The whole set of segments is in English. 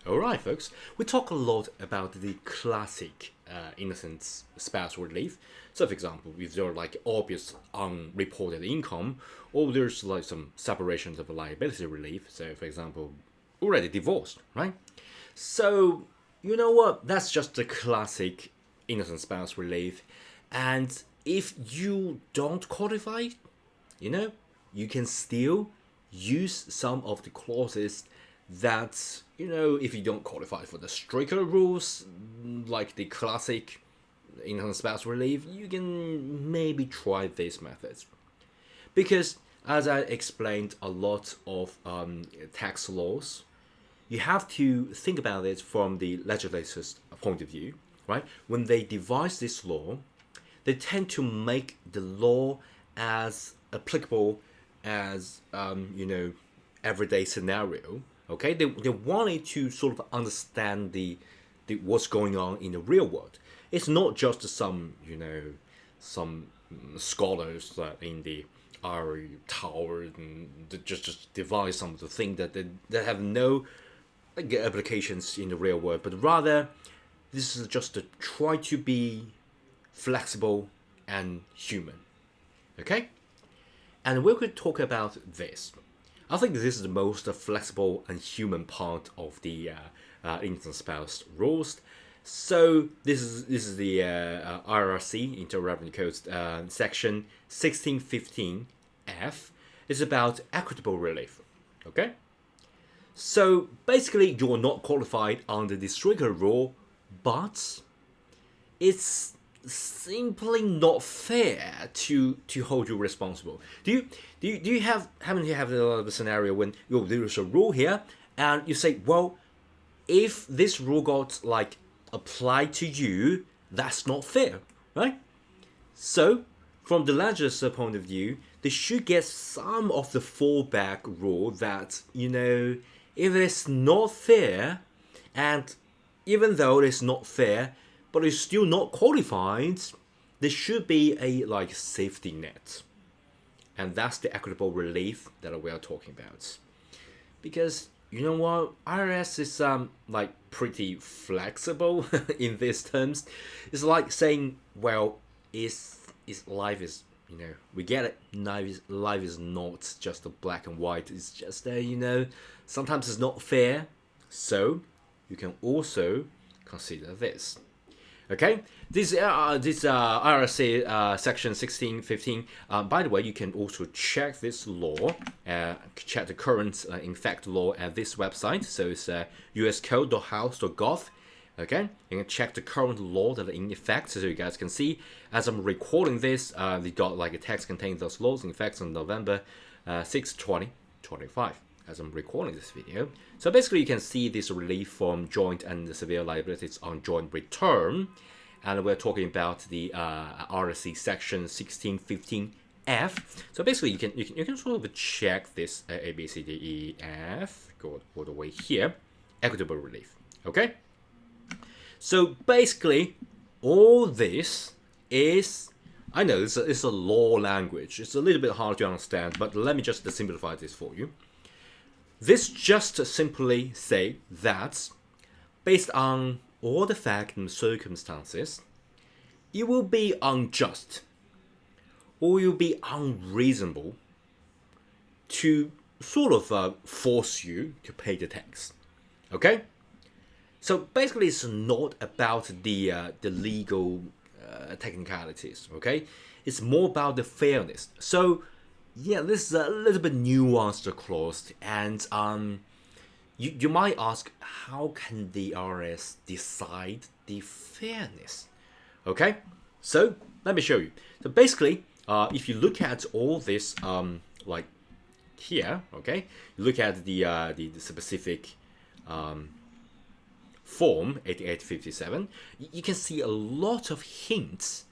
Alright, folks, we talk a lot about the classic innocent spouse relief. So, for example, if there are like obvious unreported income, or there's like some separations of liability relief, so for example, already divorced, right? So, you know what? That's just the classic innocent spouse relief. And if you don't qualify, you know, you can still use some of the clauses that, you know, if you don't qualify for the stricter rules, like the classic innocent spouse relief, you can maybe try these methods. Because, as I explained, a lot of tax laws, you have to think about it from the legislator's point of view, right? When they devise this law, they tend to make the law as applicable as everyday scenario. Okay, they wanted to sort of understand the what's going on in the real world. It's not just some scholars in the ivory tower and just devise some of the things that have no applications in the real world, but rather this is just to try to be flexible and human. Okay, and we could talk about this. I think this is the most flexible and human part of the innocent spouse rules. So this is the IRC Internal Revenue Code section 1615F. It's about equitable relief. Okay. So basically, you're not qualified under the stricter rule, but it's simply not fair to hold you responsible. Do you haven't you have a scenario when there is a rule here and you say, well, if this rule got like applied to you, that's not fair, right? So from the legislator's point of view, they should get some of the fallback rule that, if it's not fair, and even though it's not fair, but it's still not qualified, there should be a like safety net. And that's the equitable relief that we are talking about. Because you know what, IRS is like pretty flexible in these terms. It's like saying, well, is life is we get it. Life is not just a black and white. It's just sometimes it's not fair. So you can also consider this. Okay, this IRC section 1615. By the way, you can also check this law, check the current in fact law at this website. So it's uscode.house.gov. Okay, you can check the current law that are in effect, so you guys can see. As I'm recording this, we got like a text containing those laws in effect on November 6, 2025. As I'm recording this video. So basically you can see this relief from joint and severe liabilities on joint return. And we're talking about the RSC section 1615F. So basically you can sort of check this A, B, C, D, E, F, go all the way here. Equitable relief. Okay? So basically all this is, I know it's a law language. It's a little bit hard to understand, but let me just simplify this for you. This just simply say that based on all the facts and circumstances, it will be unjust or it will be unreasonable to sort of force you to pay the tax. Okay? So basically it's not about the legal technicalities, okay? It's more about the fairness. So yeah, this is a little bit nuanced clause, and you might ask, how can the IRS decide the fairness? Okay, so let me show you. So basically, if you look at all this, like here, okay, you look at the specific form 8857, you can see a lot of hints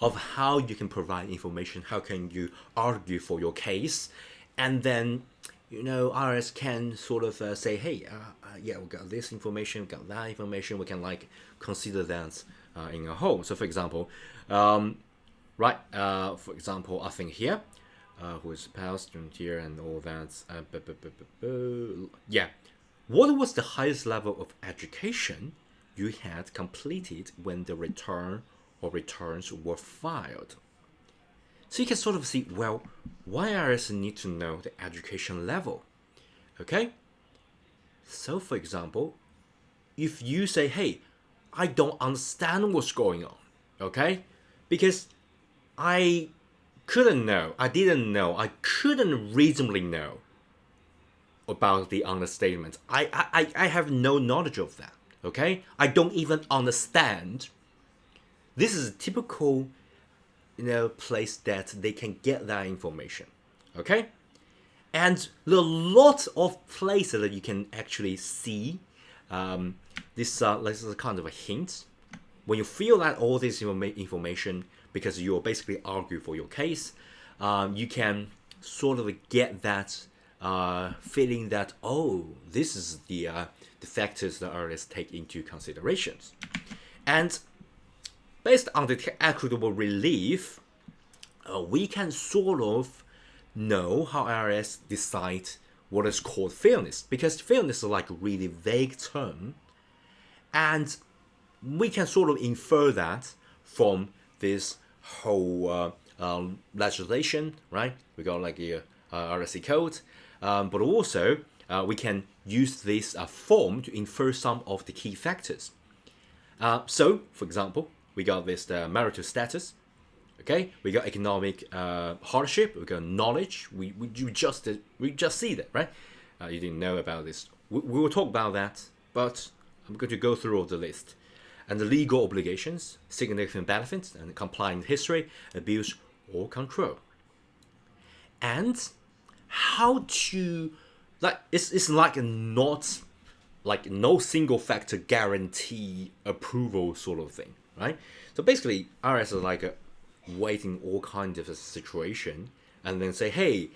of how you can provide information, how can you argue for your case, and then IRS can sort of say, hey, yeah, we got this information, we got that information, we can like consider that in a whole. So for example, for example, I think here, who is spouse, here, and all that, yeah, what was the highest level of education you had completed when the return or returns were filed? So you can sort of see, well, why IRS need to know the education level? Okay? So for example, if you say, hey, I don't understand what's going on, okay? Because I couldn't know, I didn't know, I couldn't reasonably know about the understatement. I have no knowledge of that, okay? I don't even understand. This is a typical, place that they can get that information, okay? And there are lots of places that you can actually see. This is kind of a hint. When you feel that all this information, because you're basically argue for your case, you can sort of get that feeling that, oh, this is the factors that IRS take into considerations. And based on the equitable relief, we can sort of know how IRS decide what is called fairness, because fairness is like a really vague term, and we can sort of infer that from this whole legislation, right? We got like the IRC code, but also we can use this form to infer some of the key factors. So, for example, we got this marital status. Okay, we got economic hardship. We got knowledge. We just see that, right? You didn't know about this. We will talk about that, but I'm going to go through all the list. And the legal obligations, significant benefits, and compliance history, abuse or control. And how to, like, it's like not like no single factor guarantee approval sort of thing, right? So basically, IRS is like a waiting all kinds of a situation and then say, hey,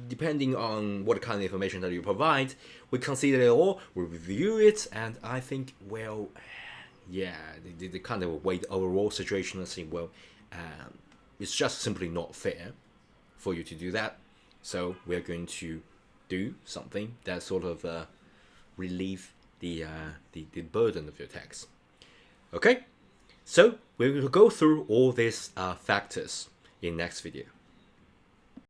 depending on what kind of information that you provide, we consider it all, we review it, and I think, well, the kind of wait overall situation and say, well, it's just simply not fair for you to do that. So we're going to do something that sort of relieve the burden of your tax. Okay, so we're going to go through all these factors in next video.